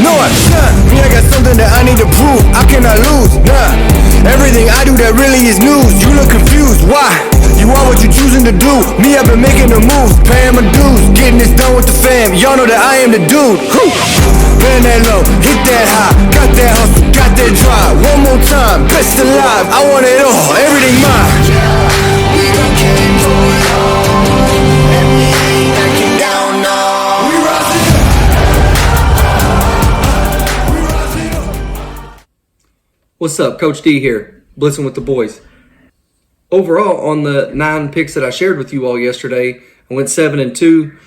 No, me, I got something that I need to prove. I cannot lose, everything I do that really is news. You look confused, why? You are what you choosing to do. Me, I've been making the moves, paying my dues, getting this done with the fam. Y'all know that I am the dude. Bend that low, hit that high, got that hustle, got that drive. One more time, best alive. I want it all, everything mine. We done came for it all, and we ain't backing down, no. We rising up. We rising up. What's up, Coach D here, blitzing with the boys. Overall, on the 9 picks that I shared with you all yesterday, I went 7-2,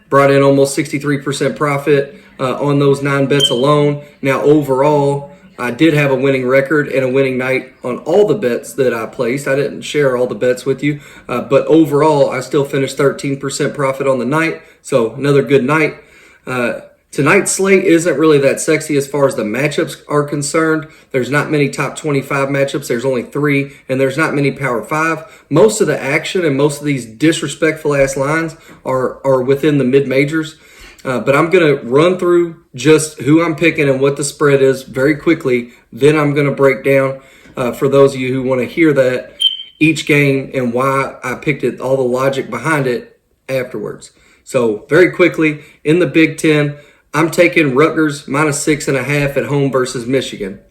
brought in almost 63% profit on those 9 bets alone. Now, overall, I did have a winning record and a winning night on all the bets that I placed. I didn't share all the bets with you, but overall, I still finished 13% profit on the night, so another good night. Tonight's slate isn't really that sexy as far as the matchups are concerned. There's not many top 25 matchups. There's only 3, and there's not many Power 5. Most of the action and most of these disrespectful-ass lines are within the mid-majors. But I'm going to run through just who I'm picking and what the spread is very quickly. Then I'm going to break down, for those of you who want to hear that, each game and why I picked it, all the logic behind it afterwards. So very quickly, in the Big Ten, I'm taking Rutgers minus 6.5 at home versus Michigan.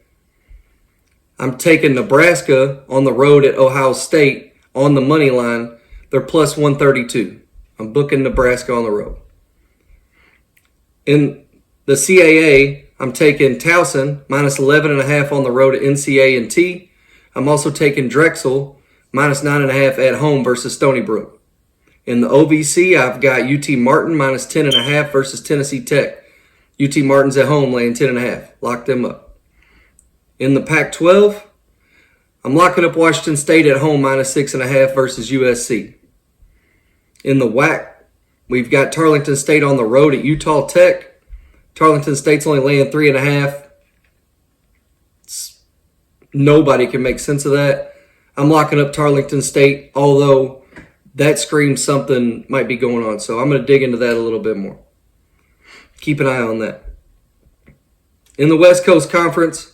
I'm taking Nebraska on the road at Ohio State on the money line. They're plus 132. I'm booking Nebraska on the road. In the CAA, I'm taking Towson minus 11.5 on the road at NCA&T. I'm also taking Drexel minus 9.5 at home versus Stony Brook. In the OVC, I've got UT Martin minus 10.5 versus Tennessee Tech. UT Martin's at home laying 10.5. Lock them up. In the Pac-12, I'm locking up Washington State at home minus 6.5 versus USC. In the WAC, we've got Tarleton State on the road at Utah Tech. Tarleton State's only laying 3.5. Nobody can make sense of that. I'm locking up Tarleton State, although that screams something might be going on. So I'm going to dig into that a little bit more. Keep an eye on that. In the West Coast Conference,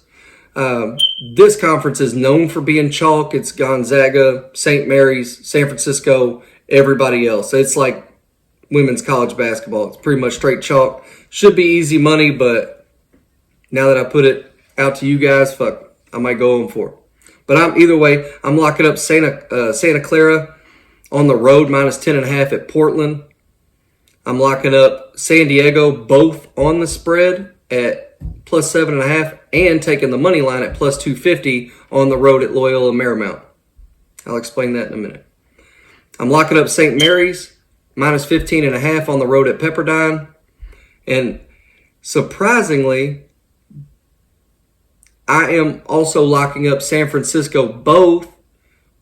this conference is known for being chalk. It's Gonzaga, St. Mary's, San Francisco, everybody else. It's like women's college basketball. It's pretty much straight chalk. Should be easy money, but now that I put it out to you guys, fuck, I might go on for it. But either way, I'm locking up Santa Clara on the road minus 10.5 at Portland. I'm locking up San Diego both on the spread at plus 7.5 and taking the money line at plus 250 on the road at Loyola Marymount. I'll explain that in a minute. I'm locking up St. Mary's minus 15.5 on the road at Pepperdine. And surprisingly, I am also locking up San Francisco both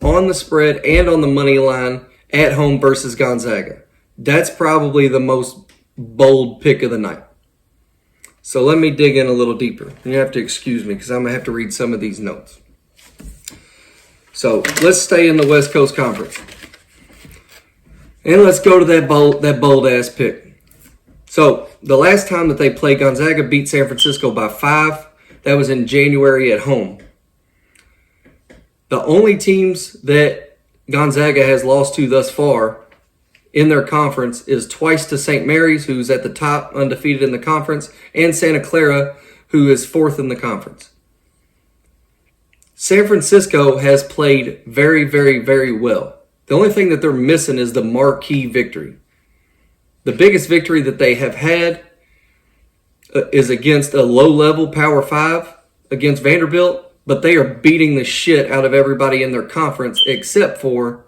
on the spread and on the money line at home versus Gonzaga. That's probably the most bold pick of the night. So let me dig in a little deeper. You have to excuse me because I'm going to have to read some of these notes. So let's stay in the West Coast Conference. And let's go to that bold-ass pick. So the last time that they played, Gonzaga beat San Francisco by 5. That was in January at home. The only teams that Gonzaga has lost to thus far in their conference is twice to St. Mary's, who's at the top, undefeated in the conference, and Santa Clara, who is 4th in the conference. San Francisco has played very, very, very well. The only thing that they're missing is the marquee victory. The biggest victory that they have had is against a low-level Power 5 against Vanderbilt, but they are beating the shit out of everybody in their conference except for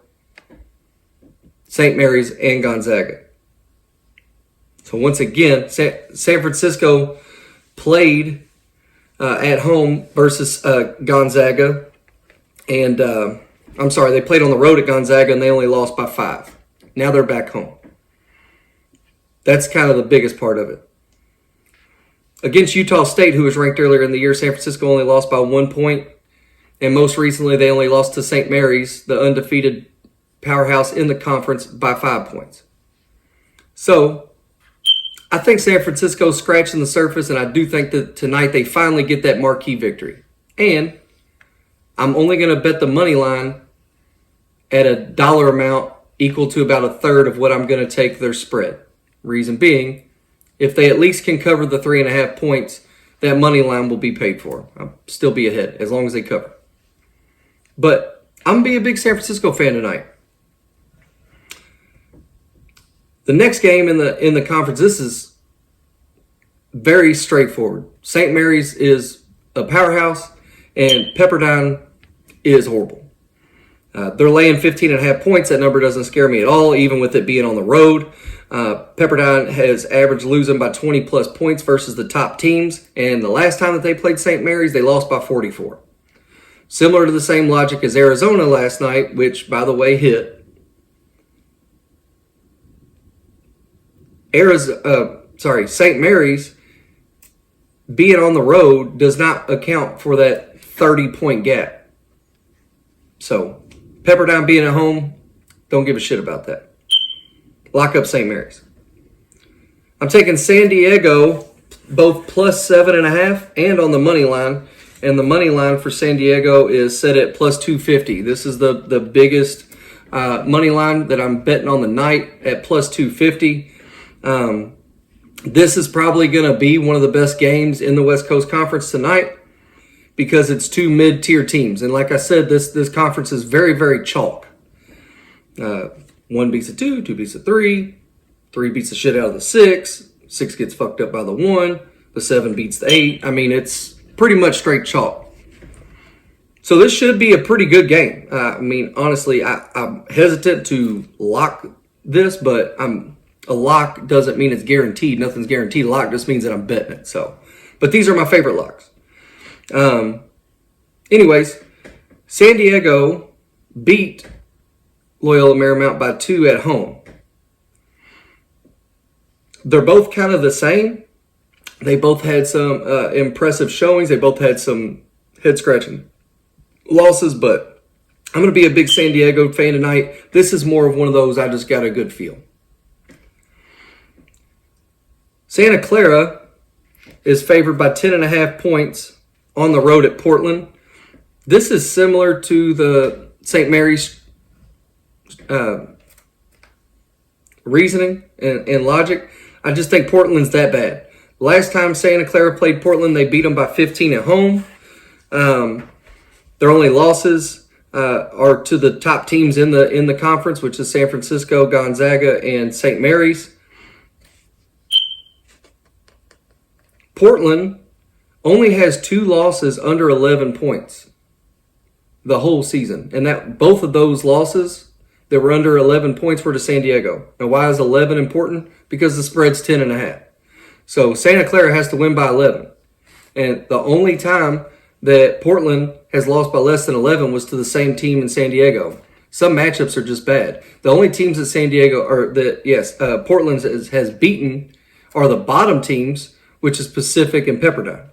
St. Mary's and Gonzaga. So once again, San Francisco played at home versus Gonzaga. And they played on the road at Gonzaga and they only lost by 5. Now they're back home. That's kind of the biggest part of it. Against Utah State, who was ranked earlier in the year, San Francisco only lost by 1 point. And most recently, they only lost to St. Mary's, the undefeated powerhouse in the conference, by 5 points. So I think San Francisco's scratching the surface, and I do think that tonight they finally get that marquee victory. And I'm only going to bet the money line at a dollar amount equal to about a third of what I'm going to take their spread. Reason being, if they at least can cover the 3.5 points, that money line will be paid for. I'll still be ahead as long as they cover. But I'm going to be a big San Francisco fan tonight. The next game in the conference, this is very straightforward. St. Mary's is a powerhouse, and Pepperdine is horrible. They're laying 15.5 points. That number doesn't scare me at all, even with it being on the road. Pepperdine has averaged losing by 20-plus points versus the top teams, and the last time that they played St. Mary's, they lost by 44. Similar to the same logic as Arizona last night, which, by the way, hit. St. Mary's being on the road does not account for that 30-point gap. So, Pepperdine being at home, don't give a shit about that. Lock up St. Mary's. I'm taking San Diego, both plus 7.5 and on the money line. And the money line for San Diego is set at plus 250. This is the biggest money line that I'm betting on the night at plus 250. This is probably going to be one of the best games in the West Coast Conference tonight because it's two mid-tier teams. And like I said, this conference is very, very chalk. 1 beats a 2, 2 beats a 3, 3 beats the shit out of the 6, 6 gets fucked up by the 1, the 7 beats the 8. I mean, it's pretty much straight chalk. So this should be a pretty good game. I mean, honestly, I'm hesitant to lock this, but a lock doesn't mean it's guaranteed. Nothing's guaranteed. A lock just means that I'm betting it. So, but these are my favorite locks. Anyways, San Diego beat Loyola Marymount by 2 at home. They're both kind of the same. They both had some impressive showings. They both had some head-scratching losses, but I'm going to be a big San Diego fan tonight. This is more of one of those I just got a good feel. Santa Clara is favored by 10.5 points on the road at Portland. This is similar to the St. Mary's reasoning and logic. I just think Portland's that bad. Last time Santa Clara played Portland, they beat them by 15 at home. Their only losses are to the top teams in the conference, which is San Francisco, Gonzaga, and St. Mary's. Portland only has 2 losses under 11 points the whole season. And that both of those losses that were under 11 points were to San Diego. Now, why is 11 important? Because the spread's 10.5. So Santa Clara has to win by 11. And the only time that Portland has lost by less than 11 was to the same team in San Diego. Some matchups are just bad. The only teams that Portland has beaten are the bottom teams, which is Pacific and Pepperdine.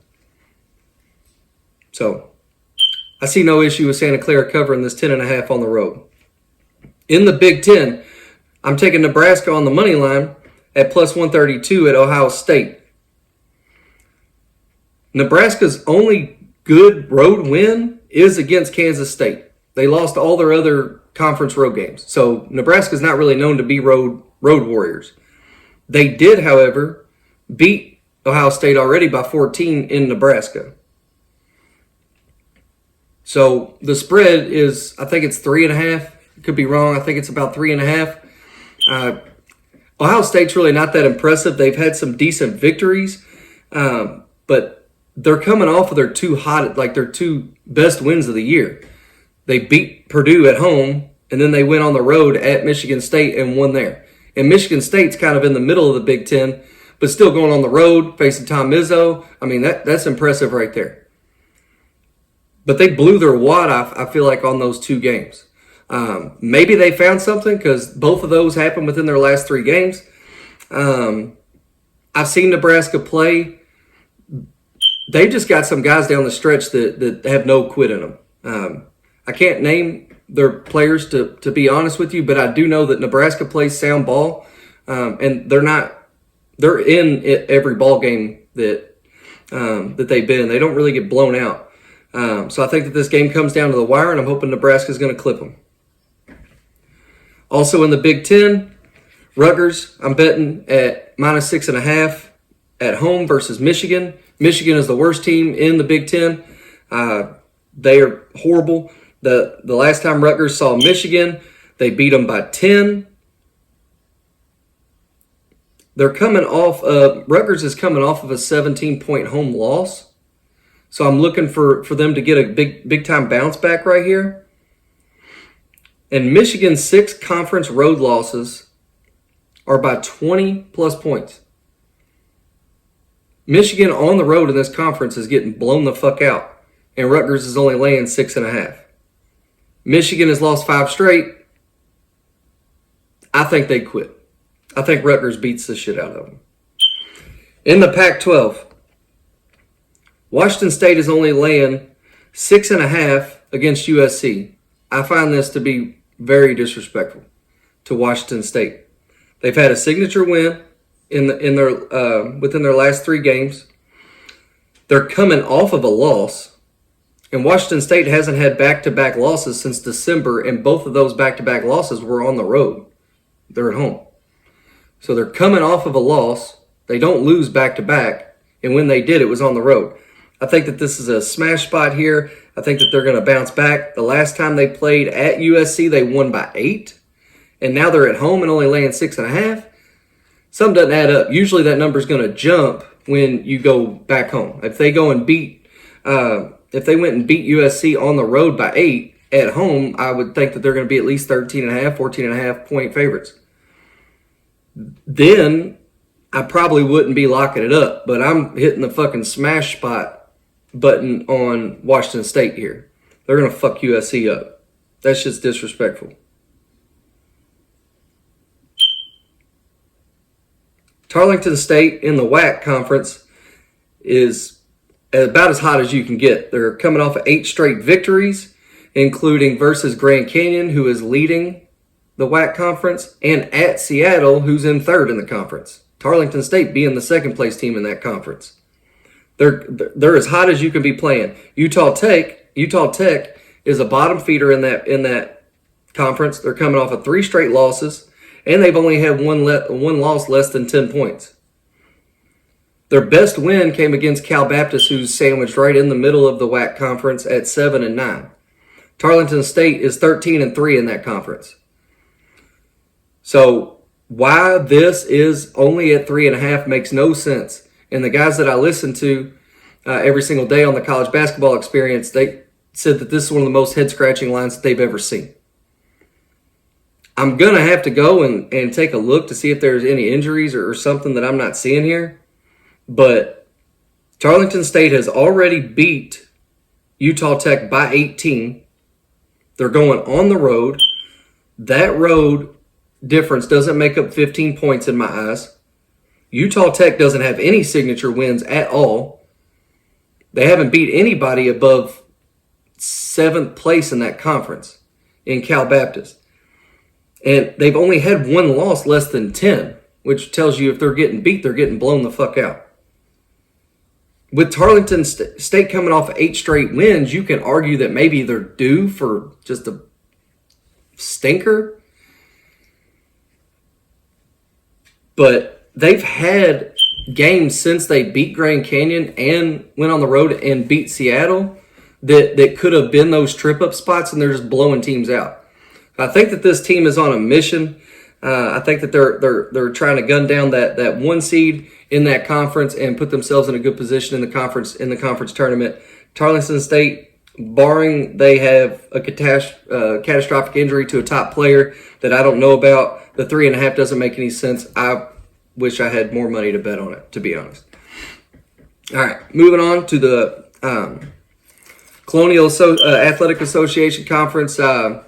So I see no issue with Santa Clara covering this 10.5 on the road. In the Big Ten, I'm taking Nebraska on the money line at plus 132 at Ohio State. Nebraska's only good road win is against Kansas State. They lost all their other conference road games. So Nebraska's not really known to be road warriors. They did, however, beat Ohio State already by 14 in Nebraska. So the spread is, I think it's 3.5. Could be wrong. I think it's about 3.5. Ohio State's really not that impressive. They've had some decent victories, but they're coming off of their their 2 best wins of the year. They beat Purdue at home, and then they went on the road at Michigan State and won there. And Michigan State's kind of in the middle of the Big Ten, but still going on the road, facing Tom Izzo. I mean, that's impressive right there. But they blew their wad off, I feel like, on those 2 games. Maybe they found something because both of those happened within their last 3 games. I've seen Nebraska play. They've just got some guys down the stretch that have no quit in them. I can't name their players to be honest with you, but I do know that Nebraska plays sound ball, and they're not they're in every ball game that they've been in. They don't really get blown out. So I think that this game comes down to the wire, and I'm hoping Nebraska's going to clip them. Also in the Big Ten, Rutgers, I'm betting at -6.5 at home versus Michigan. Michigan is the worst team in the Big Ten. They are horrible. The last time Rutgers saw Michigan, they beat them by 10. They're coming off Rutgers is coming off of a 17-point home loss. So I'm looking for them to get a big time bounce back right here. And Michigan's 6 conference road losses are by 20 plus points. Michigan on the road in this conference is getting blown the fuck out. And Rutgers is only laying 6.5. Michigan has lost 5 straight. I think they quit. I think Rutgers beats the shit out of them. In the Pac-12, Washington State is only laying 6.5 against USC. I find this to be very disrespectful to Washington State. They've had a signature win within their last 3 games. They're coming off of a loss, and Washington State hasn't had back-to-back losses since December, and both of those back-to-back losses were on the road. They're at home. So they're coming off of a loss. They don't lose back-to-back, and when they did, it was on the road. I think that this is a smash spot here. I think that they're going to bounce back. The last time they played at USC, they won by 8, and now they're at home and only laying 6.5. Something doesn't add up. Usually that number is going to jump when you go back home. If they went and beat USC on the road by 8 at home, I would think that they're going to be at least 13.5, 14.5 point favorites. Then I probably wouldn't be locking it up, but I'm hitting the fucking smash spot button on Washington State here. They're going to fuck USC up. That's just disrespectful. Tarleton State in the WAC conference is about as hot as you can get. They're coming off of 8 straight victories, including versus Grand Canyon, who is leading the WAC conference, and at Seattle, who's in 3rd in the conference. Tarleton State being the 2nd place team in that conference. They're as hot as you can be playing. Utah Tech is a bottom feeder in that conference. They're coming off of 3 straight losses, and they've only had one loss less than 10 points. Their best win came against Cal Baptist, who's sandwiched right in the middle of the WAC conference at 7-9. Tarleton State is 13-3 in that conference. So why this is only at 3.5 makes no sense. And the guys that I listen to every single day on the College Basketball Experience, they said that this is one of the most head-scratching lines that they've ever seen. I'm going to have to go and take a look to see if there's any injuries or something that I'm not seeing here. But Tarleton State has already beat Utah Tech by 18. They're going on the road. That road difference doesn't make up 15 points in my eyes. Utah Tech doesn't have any signature wins at all. They haven't beat anybody above 7th place in that conference in Cal Baptist. And they've only had one loss less than 10, which tells you if they're getting beat, they're getting blown the fuck out. With Tarleton State coming off 8 straight wins, you can argue that maybe they're due for just a stinker. But they've had games since they beat Grand Canyon and went on the road and beat Seattle that could have been those trip-up spots, and they're just blowing teams out. I think that this team is on a mission. I think that they're trying to gun down that 1 seed in that conference and put themselves in a good position in the conference tournament. Tarleton State, barring they have a catastrophic injury to a top player that I don't know about, the 3.5 doesn't make any sense. I wish I had more money to bet on it, to be honest. All right, moving on to the Colonial Athletic Association Conference, the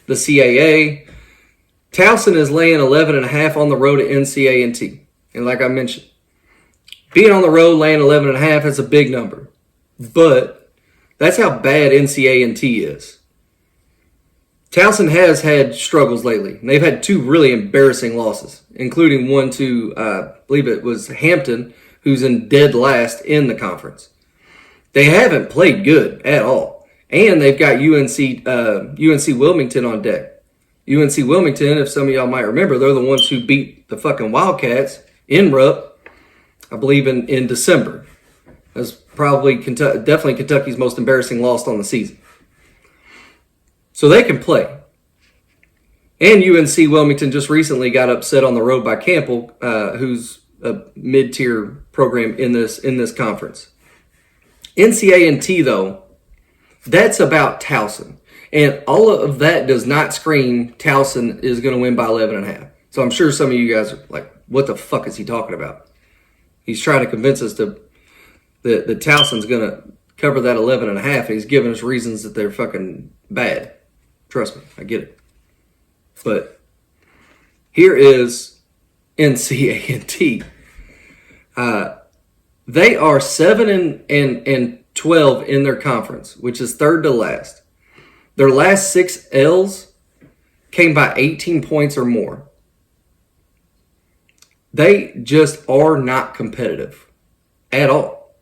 CAA. Towson is laying 11.5 on the road at NCA&T. And like I mentioned, being on the road laying 11.5 is a big number. But that's how bad NCA&T is. Towson has had struggles lately. They've had 2 really embarrassing losses, including one to, I believe it was Hampton, who's in dead last in the conference. They haven't played good at all. And they've got UNC Wilmington on deck. UNC Wilmington, if some of y'all might remember, they're the ones who beat the fucking Wildcats in Rupp, I believe in December. That's probably definitely Kentucky's most embarrassing loss on the season. So they can play. And UNC Wilmington just recently got upset on the road by Campbell, who's a mid-tier program in this conference. NCA&T, though, that's about Towson. And all of that does not scream Towson is going to win by 11.5. So I'm sure some of you guys are like, what the fuck is he talking about? He's trying to convince us that Towson's going to cover that 11.5. And he's giving us reasons that they're fucking bad. Trust me, I get it. But here is NCA&T. They are 7-12 in their conference, which is third to last. Their last 6 L's came by 18 points or more. They just are not competitive at all.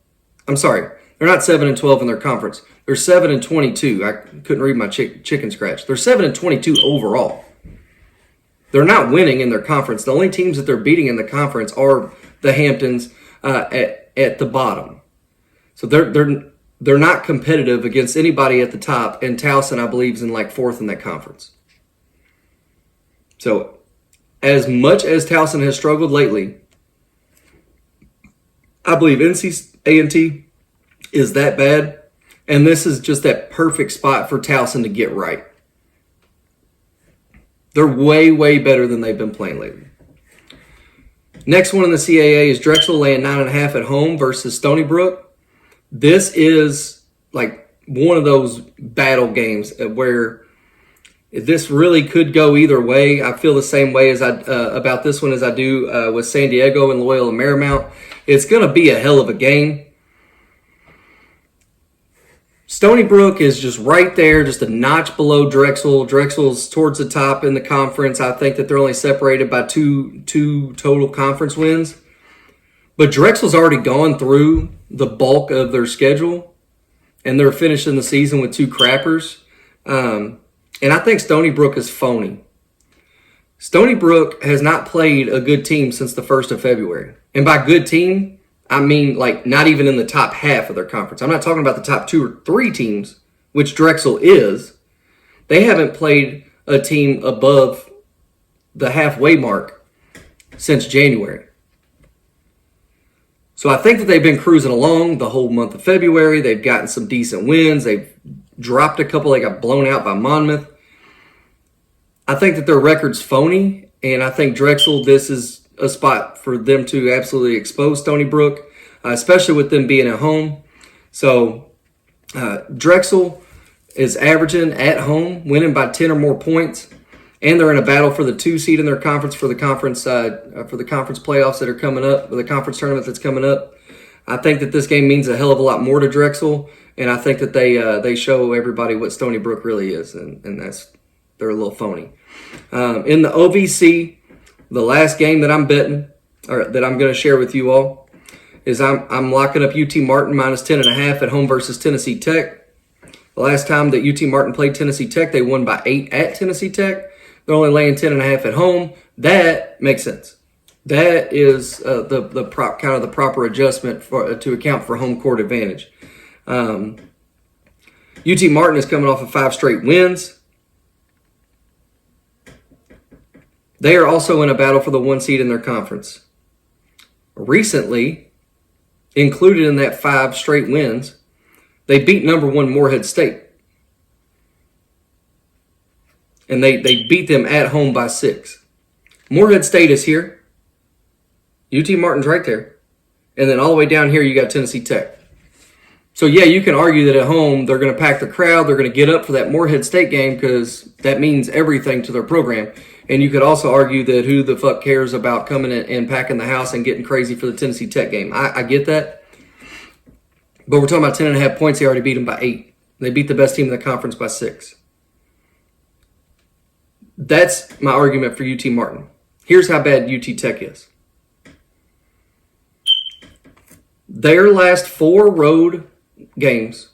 I'm sorry, they're not 7-12 in their conference. They're 7-22. I couldn't read my chicken scratch. They're 7-22 overall. They're not winning in their conference. The only teams that they're beating in the conference are the Hamptons at the bottom. So they're not competitive against anybody at the top, and Towson, I believe, is in like 4th in that conference. So as much as Towson has struggled lately, I believe NCA&T is that bad, and this is just that perfect spot for Towson to get right. They're way, way better than they've been playing lately. Next one in the CAA is Drexel laying 9.5 at home versus Stony Brook. This is like one of those battle games where this really could go either way. I feel the same way as about this one as I do with San Diego and Loyola Marymount. It's going to be a hell of a game. Stony Brook is just right there, just a notch below Drexel. Drexel's towards the top in the conference. I think that they're only separated by two total conference wins. But Drexel's already gone through the bulk of their schedule, and they're finishing the season with 2 crappers. And I think Stony Brook is phony. Stony Brook has not played a good team since the 1st of February. And by good team, I mean, like, not even in the top half of their conference. I'm not talking about the top 2 or 3 teams, which Drexel is. They haven't played a team above the halfway mark since January. So I think that they've been cruising along the whole month of February. They've gotten some decent wins. They've dropped a couple. They got blown out by Monmouth. I think that their record's phony, and I think Drexel, this is a spot for them to absolutely expose Stony Brook, especially with them being at home. So Drexel is averaging at home, winning by 10 or more points, and they're in a battle for the 2 seed in their conference for the conference playoffs that are coming up, or the conference tournament that's coming up. I think that this game means a hell of a lot more to Drexel, and I think that they show everybody what Stony Brook really is, and they're a little phony. In the OVC, the last game that I'm betting, or that I'm going to share with you all, is I'm locking up UT Martin minus 10.5 at home versus Tennessee Tech. The last time that UT Martin played Tennessee Tech, they won by 8 at Tennessee Tech. They're only laying 10.5 at home. That makes sense. That is the proper adjustment to account for home court advantage. UT Martin is coming off of 5 straight wins. They are also in a battle for the 1 seed in their conference. Recently, included in that 5 straight wins, they beat number 1 Morehead State. And they beat them at home by 6. Morehead State is here. UT Martin's right there. And then all the way down here, you got Tennessee Tech. So, yeah, you can argue that at home, they're going to pack the crowd. They're going to get up for that Morehead State game because that means everything to their program. And you could also argue that who the fuck cares about coming in and packing the house and getting crazy for the Tennessee Tech game. I get that. But we're talking about 10.5 points. They already beat them by 8. They beat the best team in the conference by 6. That's my argument for UT Martin. Here's how bad UT Tech is. Their last 4 road games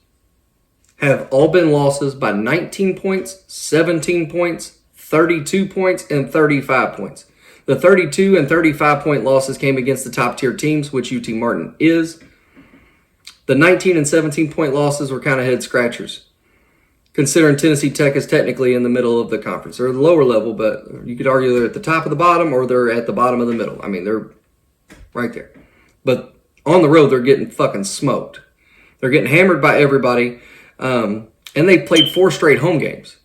have all been losses by 19 points, 17 points, 32 points, and 35 points. The 32 and 35 point losses came against the top tier teams, which UT Martin is. The 19 and 17 point losses were kind of head scratchers, considering Tennessee Tech is technically in the middle of the conference. They're the lower level, but you could argue they're at the top of the bottom or they're at the bottom of the middle. I mean, they're right there. But on the road, they're getting fucking smoked. They're getting hammered by everybody. And they played 4 straight home games.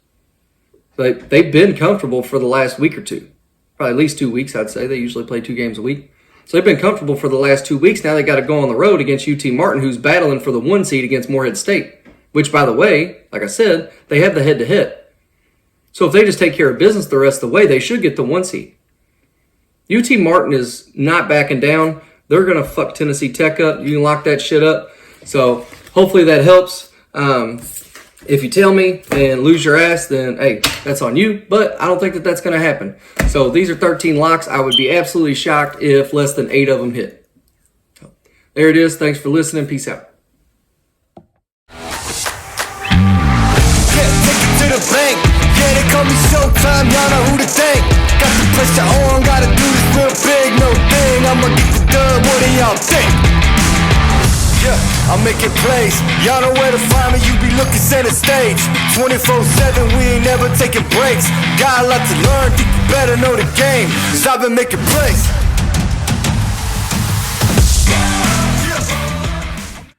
They've been comfortable for the last week or two. Probably at least 2 weeks, I'd say. They usually play 2 games a week. So they've been comfortable for the last 2 weeks. Now they got to go on the road against UT Martin, who's battling for the 1 seed against Morehead State. Which, by the way, like I said, they have the head-to-head. So if they just take care of business the rest of the way, they should get the 1 seed. UT Martin is not backing down. They're going to fuck Tennessee Tech up. You can lock that shit up. So hopefully that helps. If you tell me and lose your ass, then, hey, that's on you. But I don't think that that's going to happen. So these are 13 locks. I would be absolutely shocked if less than 8 of them hit. So, there it is. Thanks for listening. Peace out. To the bank, yeah, they call me Showtime, y'all know who to thank. Got the pressure on, gotta do this real big, no thing. I'ma get the dub, what do y'all think? Yeah, I'm making plays, y'all know where to find me, you be looking center stage. 24/7, we ain't never taking breaks. Got a lot to learn, think you better know the game, cause I've been making plays.